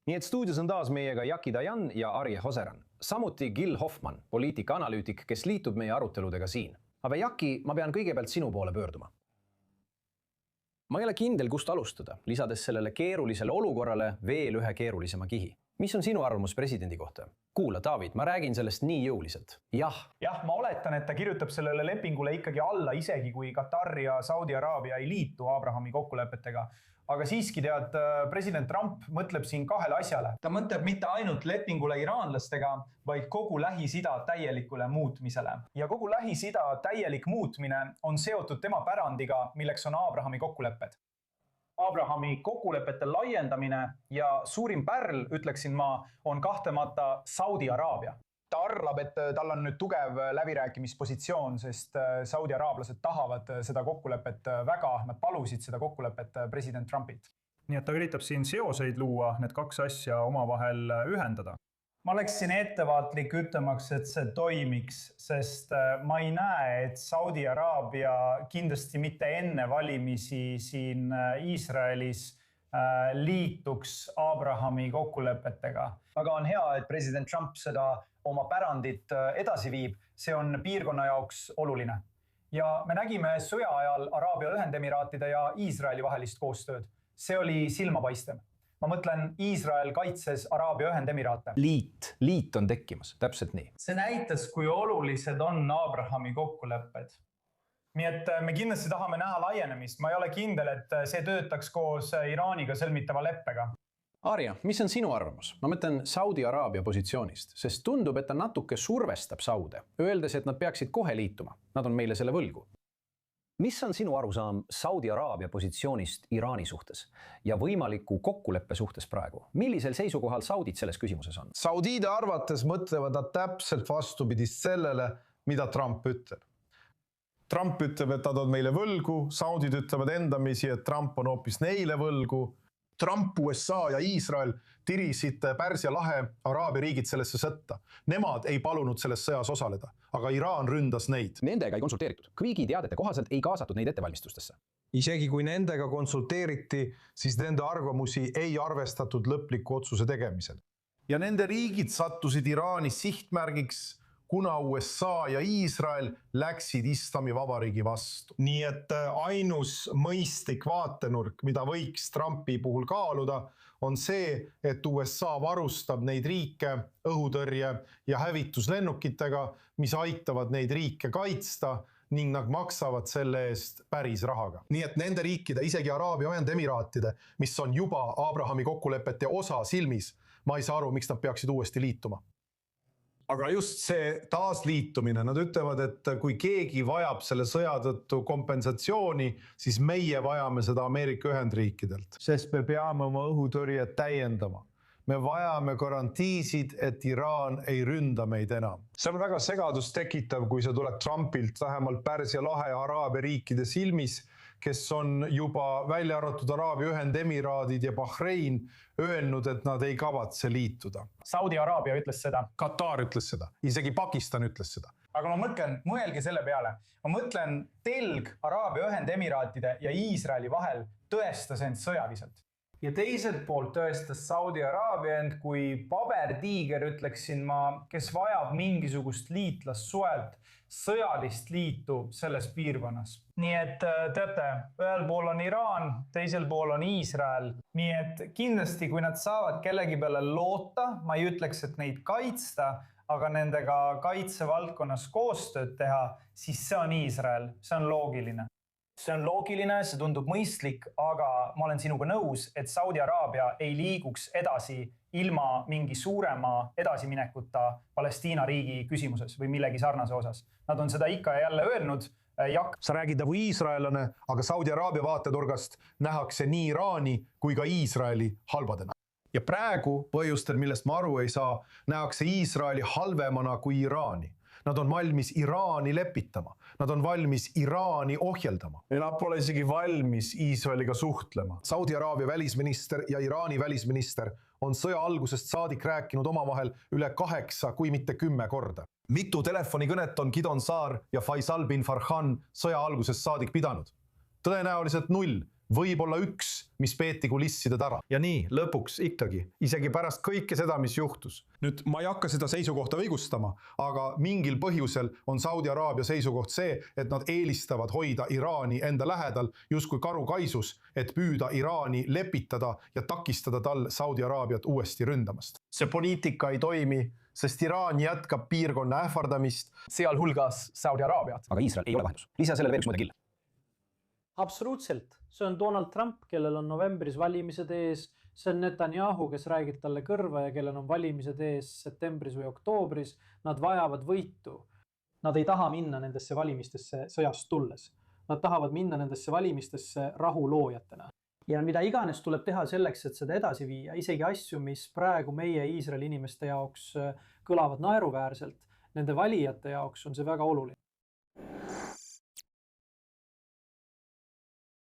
Nii et stuudios on taas meiega Jaki Dajan ja Arje Hoseran. Samuti Gil Hoffmann, poliitikaanalüütik, kes liitub meie aruteludega siin. Aga Jaki, ma pean kõigepealt sinu poole pöörduma. Ma ei ole kindel, kust alustada, lisades sellele keerulisele olukorrale veel ühe keerulisema kihi. Mis on sinu arvamus presidendi kohta? Kuula, David, ma räägin sellest nii jõuliselt. Jah, ma oletan, et ta kirjutab sellele lepingule ikkagi alla, isegi kui Katar ja Saudi Araabia ei liitu Abrahami kokkulepetega. Aga siiski tead, president Trump mõtleb siin kahele asjale. Ta mõtleb mitte ainult lepingule iraanlastega, vaid kogu Lähis-Ida täielikule muutmisele. Ja kogu Lähis-Ida täielik muutmine on seotud tema pärandiga, milleks on Abrahami kokkulepped. Abrahami kokkulepete laiendamine ja suurim pärl, ütleksin ma, on kahtemata Saudi Araabia. Ta arvab, et tal on nüüd tugev läbirääkimispositsioon, sest Saudi araablased tahavad seda kokkulepet väga, nad palusid seda kokkulepet president Trumpit. Nii et ta üritab siin seoseid luua, need kaks asja omavahel ühendada. Ma oleksin ettevaatlik ütlemaks, et see toimiks, sest ma ei näe, et Saudi Araabia kindlasti mitte enne valimisi siin Iisraelis liituks Abrahami kokkulepetega. Aga on hea, et president Trump seda oma pärandit edasi viib, see on piirkonna jaoks oluline. Ja me nägime sõja ajal Araabia Ühendemiraatide ja Iisraeli vahelist koostööd. See oli silmapaistev. Ma mõtlen, Iisrael kaitses Araabia Ühendemiraate. Liit on tekkimas, täpselt nii. See näitas, kui olulised on Abrahami kokkulepped. Nii et me kindlasti tahame näha laienemist. Ma ei ole kindel, et see töötaks koos Iraaniga sõlmitava leppega. Arja, mis on sinu arvamus? Ma mõtlen Saudi Araabia positsioonist, sest tundub, et ta natuke survestab Saude, öeldes, et nad peaksid kohe liituma. Nad on meile selle võlgu. Mis on sinu arusaam Saudi Araabia positsioonist Iraani suhtes ja võimaliku kokkuleppe suhtes praegu? Millisel seisukohal Saudid selles küsimuses on? Saudide arvates mõtlevad nad täpselt vastupidist sellele, mida Trump ütleb. Trump ütleb, et nad on meile võlgu, Saudid ütlevad endamisi, et Trump on hoopis neile võlgu. Trump, USA ja Iisrael tirisid Pärsia lahe Araabia riigid sellesse sõtta. Nemad ei palunud selles sõjas osaleda, aga Iraan ründas neid. Nendega ei konsulteeritud. Kõigi teadete kohaselt ei kaasatud neid ettevalmistustesse. Isegi kui nendega konsulteeriti, siis nende arvamusi ei arvestatud lõpliku otsuse tegemisel. Ja nende riigid sattusid Iraani sihtmärgiks, kuna USA ja Iisrael läksid Islamivabariigi vastu. Nii et ainus mõistlik vaatenurk, mida võiks Trumpi puhul kaaluda, on see, et USA varustab neid riike õhutõrje ja hävituslennukitega, mis aitavad neid riike kaitsta ning nad maksavad selle eest päris rahaga. Nii et nende riikide, isegi Araabia Ühendemiraatide, mis on juba Abrahami kokkulepete osa silmis, ma ei saa aru, miks nad peaksid uuesti liituma. Aga just see taasliitumine, nad ütlevad, et kui keegi vajab selle sõja tõttu kompensatsiooni, siis meie vajame seda Ameerika Ühendriikidelt. Sest me peame oma õhutõrjet täiendama. Me vajame garantiisid, et Iraan ei ründa meid enam. See on väga segadust tekitav, kui see tuleb Trumpilt vähemalt Pärsia lahe ja Araabia riikide silmis, kes on juba välja arvatud Araabia Ühendemiraadid ja Bahrein öelnud, et nad ei kavatse liituda. Saudi Araabia ütles seda. Katar ütles seda. Isegi Pakistan ütles seda. Aga ma mõtlen, mõelge selle peale. Ma mõtlen, telg Araabia Ühendemiraatide ja Iisraeli vahel tõestas end sõjaliselt. Ja teiselt poolt tõestas Saudi Araabia end kui pabertiiger, ütleksin ma, kes vajab mingisugust liitlassuelt, sõjalist liitu selles piirkonnas. Nii et teate, ühel pool on Iraan, teisel pool on Iisrael. Nii et kindlasti, kui nad saavad kellegi peale loota, ma ei ütleks, et neid kaitsta, aga nendega kaitsevaldkonnas koostööd teha, siis see on Iisrael, see on loogiline. See on loogiline, see tundub mõistlik, aga ma olen sinuga nõus, et Saudi Araabia ei liiguks edasi ilma mingi suurema edasiminekuta Palestiina riigi küsimuses või millegi sarnase osas. Nad on seda ikka ja jälle öelnud. Sa räägid nagu iisraelane, aga Saudi Araabia vaatetorgast nähakse nii Iraani kui ka Iisraeli halbadena. Ja praegu põhjustel, millest ma aru ei saa, nähakse Iisraeli halvemana kui Iraani. Nad on valmis Iraani lepitama. Nad on valmis Iraani ohjeldama. Ja nad pole isegi valmis Iisraeliga suhtlema. Saudi Araabia välisminister ja Iraani välisminister on sõja algusest saadik rääkinud omavahel üle 8, kui mitte 10 korda. Mitu telefonikõnet on Gidon Saar ja Faisal bin Farhan sõja algusest saadik pidanud? Tõenäoliselt 0, võib olla üks, mis peeti kulisside tara. Ja nii, lõpuks ikkagi, isegi pärast kõike seda, mis juhtus. Nüüd ma ei hakka seda seisukohta õigustama, aga mingil põhjusel on Saudi Araabia seisukoht see, et nad eelistavad hoida Iraani enda lähedal justkui karukaisus, et püüda Iraani lepitada ja takistada tal Saudi Araabiat uuesti ründamast. See poliitika ei toimi, sest Iraan jätkab piirkonna ähvardamist, sealhulgas Saudi Araabiat. Aga Iisrael ei ole lahendus. Lisa sellele veel üks mõte, Gill. Absoluutselt. See on Donald Trump, kellel on novembris valimised ees. See on Netanyahu, kes räägib talle kõrva ja kellel on valimised ees septembris või oktoobris. Nad vajavad võitu. Nad ei taha minna nendesse valimistesse sõjast tulles. Nad tahavad minna nendesse valimistesse rahuloojatena. Ja mida iganes tuleb teha selleks, et seda edasi viia, isegi asju, mis praegu meie Iisraeli inimeste jaoks kõlavad naeruväärselt, nende valijate jaoks on see väga oluline.